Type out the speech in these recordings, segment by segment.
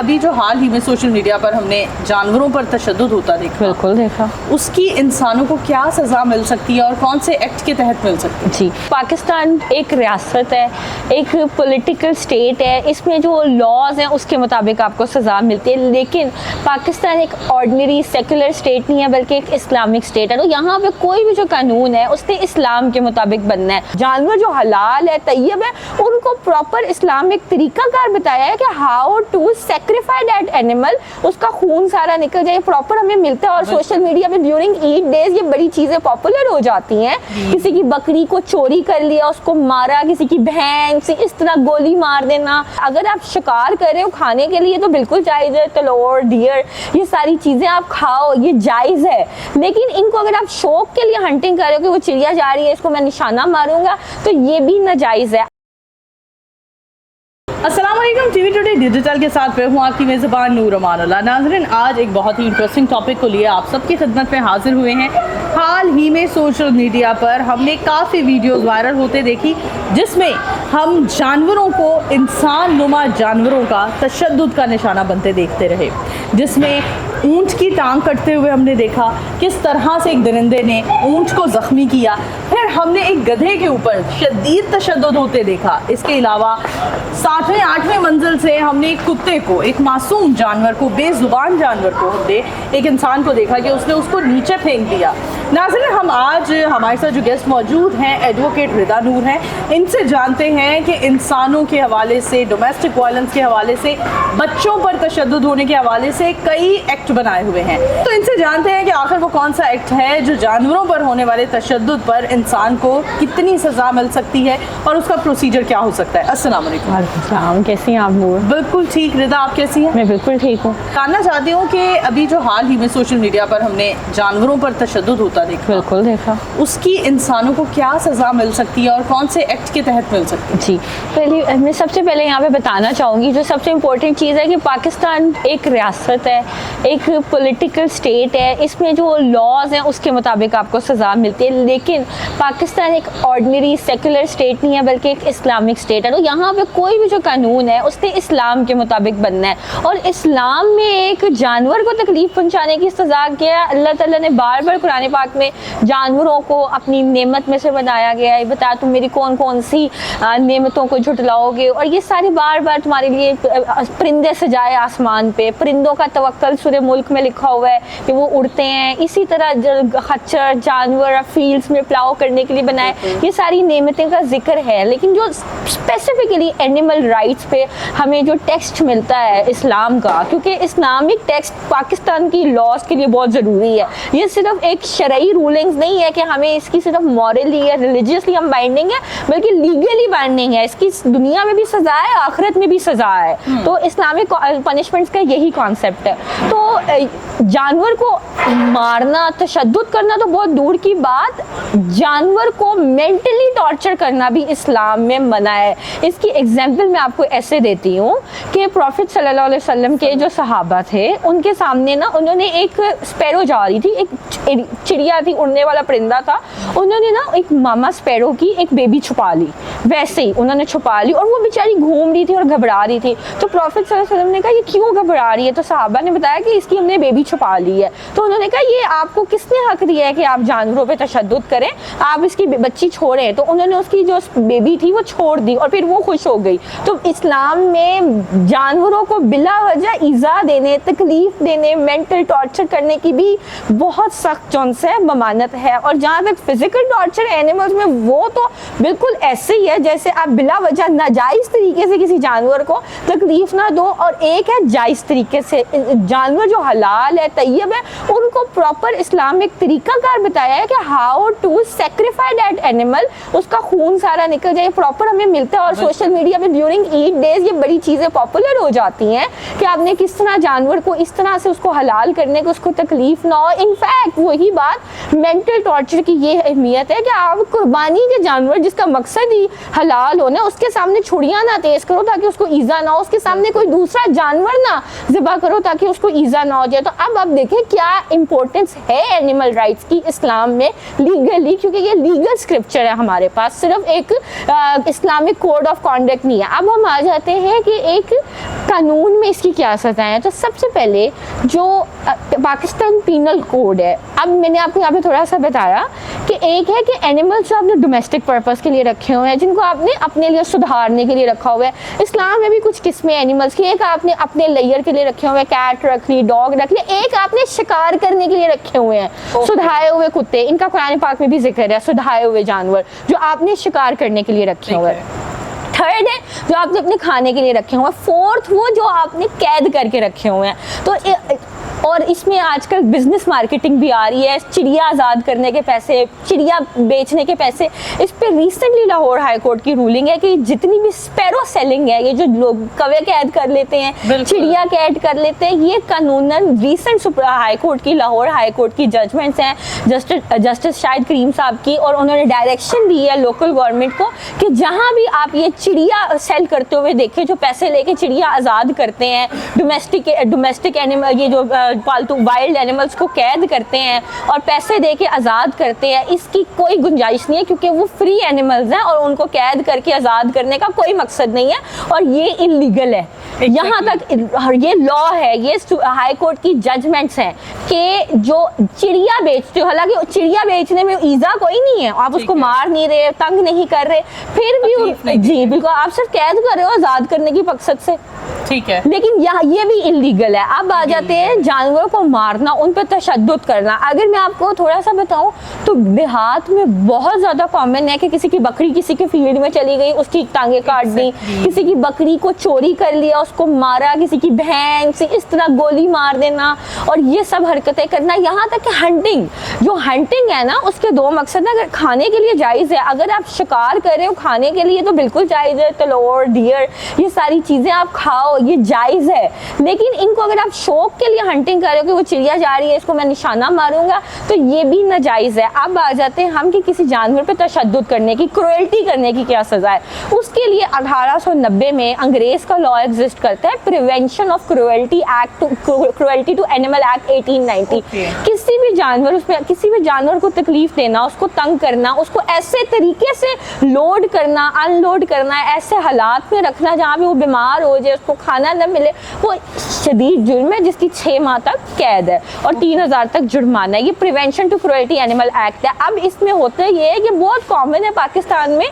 ابھی جو حال ہی میں سوشل میڈیا پر ہم نے جانوروں پر تشدد ہوتا دیکھا، بالکل دیکھا، اس کی انسانوں کو کیا سزا مل سکتی ہے اور کون سے ایکٹ کے تحت مل سکتی ہے؟ جی، پاکستان ایک ریاست ہے، ایک پولیٹیکل اسٹیٹ ہے، اس میں جو لاز ہیں اس کے مطابق آپ کو سزا ملتی ہے، لیکن پاکستان ایک آرڈنری سیکولر اسٹیٹ نہیں ہے بلکہ ایک اسلامک اسٹیٹ ہے. تو یہاں پہ کوئی بھی جو قانون ہے اس نے اسلام کے مطابق بننا ہے. جانور جو حلال ہے، طیب ہے، ان کو پراپر اسلام ایک طریقہ کار بتایا ہے کہ how to sacrifice that animal, اس کا خون سارا نکل جائے، پراپر ہمیں ملتا ہے. اور سوشل میڈیا پہ ڈیورنگ عید ڈیز یہ بڑی چیزیں پاپولر ہو جاتی ہیں. کسی کی بکری کو چوری کر لیا، اس کو مارا، کسی کی بہن سے اس طرح گولی مار دینا. اگر آپ شکار کر رہے ہو کھانے کے لیے تو بالکل جائز ہے، تلور، ڈیئر، یہ ساری چیزیں آپ کھاؤ، یہ جائز ہے. لیکن ان کو اگر آپ شوق کے لیے ہنٹنگ کر رہے ہو کہ وہ چڑیا جا رہی ہے اس کو میں نشانہ ماروں گا، تو یہ بھی ناجائز ہے. السلام علیکم، ٹی وی ٹوڈے ڈیجیٹل کے ساتھ میں ہوں آپ کی میزبان نور امان اللہ. ناظرین، آج ایک بہت ہی انٹرسٹنگ ٹاپک کو لیے آپ سب کی خدمت میں حاضر ہوئے ہیں. حال ہی میں سوشل میڈیا پر ہم نے کافی ویڈیوز وائرل ہوتے دیکھی جس میں ہم جانوروں کو، انسان نما جانوروں کا تشدد کا نشانہ بنتے دیکھتے رہے، جس میں اونٹ کی ٹانگ کٹتے ہوئے ہم نے دیکھا کس طرح سے ایک درندے نے اونٹ کو زخمی کیا. پھر ہم نے ایک گدھے کے اوپر شدید تشدد ہوتے دیکھا. اس کے علاوہ 7ویں 8ویں منزل سے ہم نے ایک کتے کو، ایک معصوم جانور کو، بے زبان جانور کو، ایک انسان کو دیکھا کہ اس نے اس کو نیچے پھینک دیا. ناظرین، ہم آج ہمارے ساتھ جو گیسٹ موجود ہیں ایڈوکیٹ رضا نور ہیں، ان سے جانتے ہیں کہ انسانوں کے حوالے سے، ڈومیسٹک وائلنس کے حوالے سے، بچوں پر تشدد ہونے کے حوالے سے کئی ایکٹ بنائے ہوئے ہیں. تو ان سے جانتے ہیں کہ آخر وہ کون سا ایکٹ ہے جو جانوروں پر ہونے والے تشدد پر انسان کو کتنی سزا مل سکتی ہے اور اس کا پروسیجر کیا ہو سکتا ہے. السلام علیکم. وعلیکم السلام، کیسی ہیں آپ نور؟ بالکل ٹھیک. رضا، آپ کیسی ہیں؟ میں بالکل ٹھیک ہوں. جاننا چاہتی ہوں کہ ابھی جو حال ہی میں سوشل میڈیا پر ہم نے جانوروں پر تشدد ہوتا دیکھا، بالکل دیکھا، اس کی انسانوں کو کیا سزا مل سکتی ہے اور کون سے ایکٹ کے تحت مل سکتی ہے؟ جی، میں سب سے پہلے یہاں پہ بتانا چاہوں گی جو سب سے امپورٹنٹ چیز ہے کہ پاکستان ایک ریاست ہے، ایک پولیٹیکل اسٹیٹ ہے، اس میں جو لاز ہیں اس کے مطابق آپ کو سزا ملتی ہے. لیکن پاکستان ایک آرڈنری سیکولر اسٹیٹ نہیں ہے بلکہ ایک اسلامک اسٹیٹ ہے. تو یہاں پہ کوئی بھی جو قانون ہے اس نے اسلام کے مطابق بننا ہے. اور اسلام میں ایک جانور کو تکلیف پہنچانے کی سزا کیا ہے. اللہ تعالیٰ نے بار بار قرآن پاک میں جانوروں کو اپنی نعمت میں سے بنایا گیا ہے. بتا تم میری کون کون سی نعمتوں کو جھٹلاؤ گے، اور یہ ساری بار بار تمہارے لیے پرندے سجائے آسمان پہ، پرندوں کا توکل سورہ ملک میں لکھا ہوا ہے کہ وہ اڑتے ہیں. اسی طرح خچر جانور فیلڈز میں پلاؤ کرنے کے لیے بنائے. یہ ساری نعمتیں کا ذکر ہے. لیکن جو اسپیسیفکلی اینیمل رائٹس پہ ہمیں جو ٹیکسٹ ملتا ہے اسلام کا، کیونکہ اسلامک ٹیکسٹ پاکستان کی لاز کے لیے بہت ضروری ہے. یہ صرف ایک شرعی رولنگز نہیں ہے کہ ہمیں اس کی صرف مورلی یا ریلیجیسلی ہم بائنڈنگ ہے، بلکہ لیگلی بائنڈنگ ہے. اس کی دنیا میں بھی سزا ہے، آخرت میں بھی سزا ہے. تو اسلامک پنشمنٹس کا یہی کانسیپٹ ہے. تو جانور کو مارنا، تشدد کرنا تو بہت دور کی بات، جانور کو مینٹلی ٹارچر کرنا بھی اسلام میں منع ہے. اس کی ایگزامپل میں آپ کو ایسے دیتی ہوں کہ پروفٹ صلی اللہ علیہ وسلم کے جو صحابہ تھے ان کے سامنے نا انہوں نے ایک اسپیرو جا رہی تھی، ایک چڑیا تھی، اڑنے والا پرندہ تھا. انہوں نے نا ایک ماما اسپیرو کی ایک بیبی چھپا لی، ویسے ہی انہوں نے چھپا لی، اور وہ بیچاری گھوم رہی تھی اور گھبرا رہی تھی. تو پروفٹ صلی اللہ علیہ وسلم نے کہا یہ کیوں گھبرا رہی ہے؟ تو صحابہ نے بتایا کہ اس کی ہم نے بیبی چھپا لی ہے. تو انہوں نے کہا یہ آپ کو کس نے حق دیا ہے کہ آپ جانوروں پہ تشدد کریں، آپ اس کی بچی چھوڑیں. تو انہوں نے اس کی جو بیبی تھی وہ چھوڑ دی اور پھر وہ خوش ہو گئی. تو اسلام میں جانوروں کو بلا وجہ ایذا دینے، تکلیف دینے، مینٹل ٹارچر کرنے کی بھی بہت سخت جون سے ممانعت ہے. اور جہاں تک فزیکل ٹارچر اینیملز میں، وہ تو بالکل ایسے ہی ہے جیسے آپ بلا وجہ ناجائز طریقے سے کسی جانور کو تکلیف نہ دو، اور ایک ہے جائز طریقے سے. جانور جو حلال ہے، طیب ہے، ان کو پراپر اسلام ایک طریقہ کار بتایا ہے کہ how to sacrifice that animal, اس کا خون سارا نکل جائے، پراپر ہمیں ملتا ہے. اور سوشل میڈیا پہ ڈیورنگ عید ڈیز یہ بڑی چیزیں پاپولر ہو جاتی ہیں کہ آپ نے کس طرح جانور کو اس طرح سے اس کو حلال کرنے کو، اس کو تکلیف نہ ہو. انفیکٹ وہی بات مینٹل ٹارچر کی یہ اہمیت ہے کہ آپ قربانی کے جانور جس کا مقصد ہی حلال ہونا، اس کے سامنے چھڑیاں نہ تیز کرو تاکہ اس کو ایذا نہ ہو، اس کے سامنے کوئی دوسرا جانور نہ ذبح کرو تاکہ اس کو ایذا نہ ہو جائے. تو اب آپ دیکھیں کیا امپورٹنس ہے اینیمل رائٹس کی اسلام میں لیگلی، کیونکہ یہ لیگل اسکرپچر ہے ہمارے پاس، صرف ایک اسلامک کوڈ آف کانڈکٹ نہیں ہے. اب ہم آ جاتے ہیں کہ ایک قانون میں اس کی کیا سزائیں ہیں. تو سب سے پہلے جو پاکستان پینل کوڈ ہے, اب میں نے آپ کو یہاں پہ تھوڑا سا بتایا کہ ایک ہے کہ اینیملس جو آپ نے ڈومیسٹک پرپز کے لیے رکھے ہوئے ہیں, جن کو آپ نے اپنے لیے سدھارنے کے لیے رکھا ہوا ہے. اسلام میں بھی کچھ قسمیں اینیملس کی, ایک آپ نے اپنے لیئر کے لیے رکھے ہوئے ہیں, کیٹ رکھ لی, ڈاگ رکھ لی, ایک آپ نے شکار کرنے کے لیے رکھے ہوئے ہیں سدھائے ہوئے کتے. ان کا قرآن پاک میں بھی ذکر ہے, سدھائے ہوئے جانور جو آپ نے شکار کرنے کے لیے رکھے ہوئے ہیں. تھرڈ ہے جو آپ نے اپنے کھانے کے لیے رکھے ہوئے ہیں. فورتھ وہ جو آپ نے قید کر کے رکھے ہوئے ہیں. تو اور اس میں آج کل بزنس مارکیٹنگ بھی آ رہی ہے, چڑیا آزاد کرنے کے پیسے, چڑیا بیچنے کے پیسے. اس پہ ریسنٹلی لاہور ہائی کورٹ کی رولنگ ہے کہ جتنی بھی اسپیرو سیلنگ ہے, یہ جو لوگ کوے قید کر لیتے ہیں, چڑیا قید کر لیتے ہیں, یہ قانوناً ریسنٹ ہائی کورٹ کی, لاہور ہائی کورٹ کی ججمنٹس ہیں جسٹس شاہد کریم صاحب کی, اور انہوں نے ڈائریکشن دی ہے لوکل گورنمنٹ کو کہ جہاں بھی آپ یہ چڑیا سیل کرتے ہوئے دیکھیں, جو پیسے لے کے چڑیا آزاد کرتے ہیں, ڈومیسٹک اینیمل, یہ جو پالتو وائلڈ اینیملس کو قید کرتے ہیں اور پیسے دے کے آزاد کرتے ہیں, اس کی کوئی گنجائش نہیں ہے, کیونکہ وہ فری اینیملز ہیں اور ان کو قید کر کے آزاد کرنے کا کوئی مقصد نہیں ہے, اور یہ انلیگل ہے. یہاں تک یہ لا ہے, یہ ہائی کورٹ کی ججمنٹس ہیں کہ جو چڑیا بیچتے ہو, حالانکہ چڑیا بیچنے میں ایزا کوئی نہیں ہے, آپ اس کو مار نہیں رہے, تنگ نہیں کر رہے, پھر بھی جی بالکل آپ صرف قید کر رہے ہو آزاد کرنے کی مقصد سے, ٹھیک ہے, لیکن یہ بھی انلیگل ہے. اب آ جاتے ہیں جانوروں کو مارنا, ان پہ تشدد کرنا. اگر میں آپ کو تھوڑا سا بتاؤں تو دیہات میں بہت زیادہ کامن ہے کہ کسی کی بکری کسی کے فیلڈ میں چلی گئی, اس کی ٹانگیں کاٹ دی, کسی کی بکری کو چوری کر لیا, اس کو مارا, کسی کی بہن سے اس طرح گولی مار دینا, اور یہ سب حرکتیں کرنا. یہاں تک کہ ہنٹنگ, جو ہنٹنگ ہے نا, اس کے دو مقصد ہیں. اگر کھانے کے لیے جائز ہے, اگر آپ شکار کر رہے ہو کھانے کے لیے تو بالکل جائز ہے, تلور, ڈیئر, یہ ساری چیزیں آپ کھاؤ, یہ جائز ہے. لیکن ان کو اگر آپ شوق کے لیے ہنٹنگ کر رہے ہو کہ وہ چڑیا جا رہی ہے, اس کو میں نشانہ ماروں گا, تو یہ بھی ناجائز ہے. اب آ جاتے ہیں ہم کہ کسی جانور پہ تشدد کرنے کی, کروئلٹی کرنے کی کیا سزا ہے. اس کے لیے 1890 میں انگریز کا لا ایگزسٹ کرتا ہے, prevention of cruelty act, cruelty to animal act 1890. کسی بھی جانور, اس میں کسی بھی جانور کو تکلیف دینا, اس کو تنگ کرنا, اس کو ایسے طریقے سے لوڈ کرنا, ان لوڈ کرنا, ایسے حالات میں رکھنا جہاں پہ وہ بیمار ہو جائے, اس کو کھانا نہ ملے, وہ شدید جرم ہے جس کی 6 ماہ تک قید ہے اور 3000 تک جرمانہ ہے. یہ prevention to cruelty animal act ہے. اب اس میں ہوتا یہ ہے کہ بہت کامن ہے پاکستان میں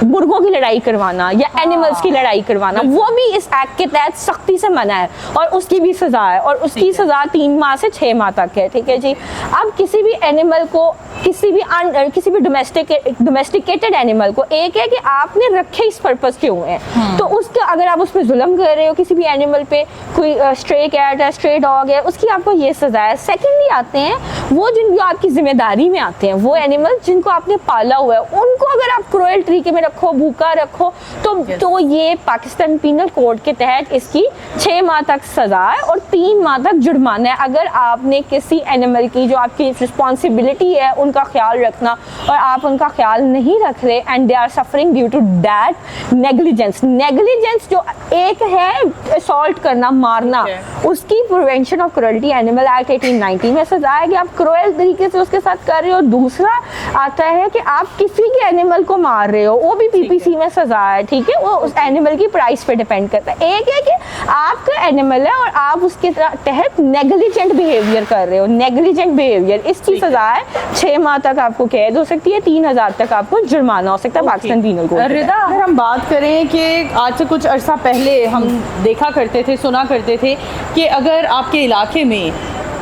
مرغوں کی لڑائی کروانا یا اینیملز کی لڑائی کروانا, وہ بھی اس ایکٹ کے تحت سختی سے منع ہے, اور اس کی بھی سزا ہے, اور اس کی سزا 3 ماہ سے 6 ماہ تک ہے. ٹھیک ہے جی. اب کسی بھی اینیمل کو, کسی بھی ڈومیسٹیکیٹڈ اینیمل کو, ایک ہے کہ آپ نے رکھے اس پرپز کے ہوئے ہیں, تو اس کے اگر آپ اس پہ ظلم کر رہے ہو کسی بھی اینیمل پہ, کوئی اسٹرے کیٹ ہے, اسٹرے ڈاگ ہے, اس کی آپ کو یہ سزا ہے. سیکنڈلی آتے ہیں وہ جو آپ کی ذمہ داری میں آتے ہیں, وہ اینیمل جن کو آپ نے پالا ہوا ہے, ان کو اگر آپ کروئل طریقے میں رکھو, بھوکا رکھو, تو یہ پاکستان پینل کوڈ کے تحت اس کی 6 ماہ تک سزا ہے اور 3 ماہ تک جرمانہ ہے. اگر آپ نے کسی اینیمل کی جو آپ کی رسپانسبلٹی ہے ان کا خیال رکھنا, اور آپ ان کا خیال نہیں رکھ رہے, and they are suffering due to that negligence. Negligence جو ایک ہے اسالٹ کرنا, مارنا, اس کی prevention of cruelty animal act 1890 میں سزا ہے کہ آپ کروئل طریقے سے اس کے ساتھ کر رہے ہو. دوسرا آتا ہے کہ آپ کسی کے اینیمل کو مار رہے ہو, وہ بھی پی پی سی میں سزا ہے. ٹھیک ہے, وہ اس اینیمل کی پرائس پہ ڈیپینڈ کرتا ہے. ایک ہے کہ آپ کا اینیمل ہے اور آپ اس کے تحت نیگلیجنٹ بیہیویئر کر رہے ہو, نیگلیجنٹ بیہیویئر, اس کی سزا ہے 6 ماہ تک آپ کو قید ہو سکتی ہے, 3000 تک آپ کو جرمانہ ہو سکتا ہے پاکستان پینل کوڈ. رضا, اگر ہم بات کریں کہ آج سے کچھ عرصہ پہلے ہم دیکھا کرتے تھے, سنا کرتے تھے کہ اگر آپ کے علاقے میں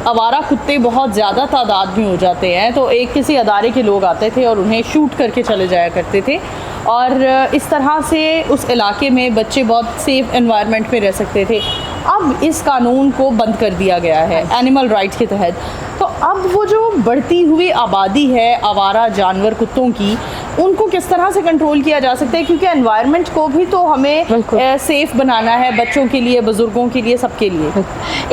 آوارہ کتے بہت زیادہ تعداد میں ہو جاتے ہیں تو ایک کسی ادارے کے لوگ آتے تھے اور انہیں شوٹ کر کے چلے جایا کرتے تھے, اور اس طرح سے اس علاقے میں بچے بہت سیف انوائرمنٹ میں رہ سکتے تھے. اب اس قانون کو بند کر دیا گیا ہے اینیمل رائٹ کے تحت. تو اب وہ جو بڑھتی ہوئی آبادی ہے آوارہ جانور کتوں کی, ان کو کس طرح سے کنٹرول کیا جا سکتا ہے, کیونکہ انوائرمنٹ کو بھی تو ہمیں سیف بنانا ہے, بچوں کے لیے, بزرگوں کے لیے, سب کے لیے.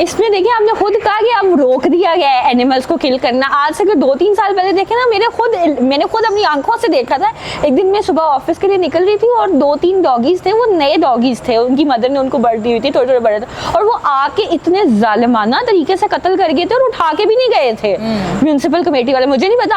اس میں دیکھیں آپ نے خود کہا کہ اب روک دیا گیا ہے اینیملس کو کل کرنا. آج سے 2-3 سال پہلے دیکھیں نا, میں نے خود اپنی آنکھوں سے دیکھا تھا. ایک دن میں صبح آفس کے لیے نکل رہی تھی اور 2-3 ڈاگیز تھے, وہ نئے ڈاگیز تھے, ان کی مدر نے ان کو برتھ دی ہوئی تھی, تھوڑے بڑے تھے, اور وہ آ کے اتنے ظالمانہ طریقے سے قتل کر گئے تھے اور اٹھا کے بھی نہیں گئے تھے میونسپل کمیٹی والے. مجھے نہیں پتا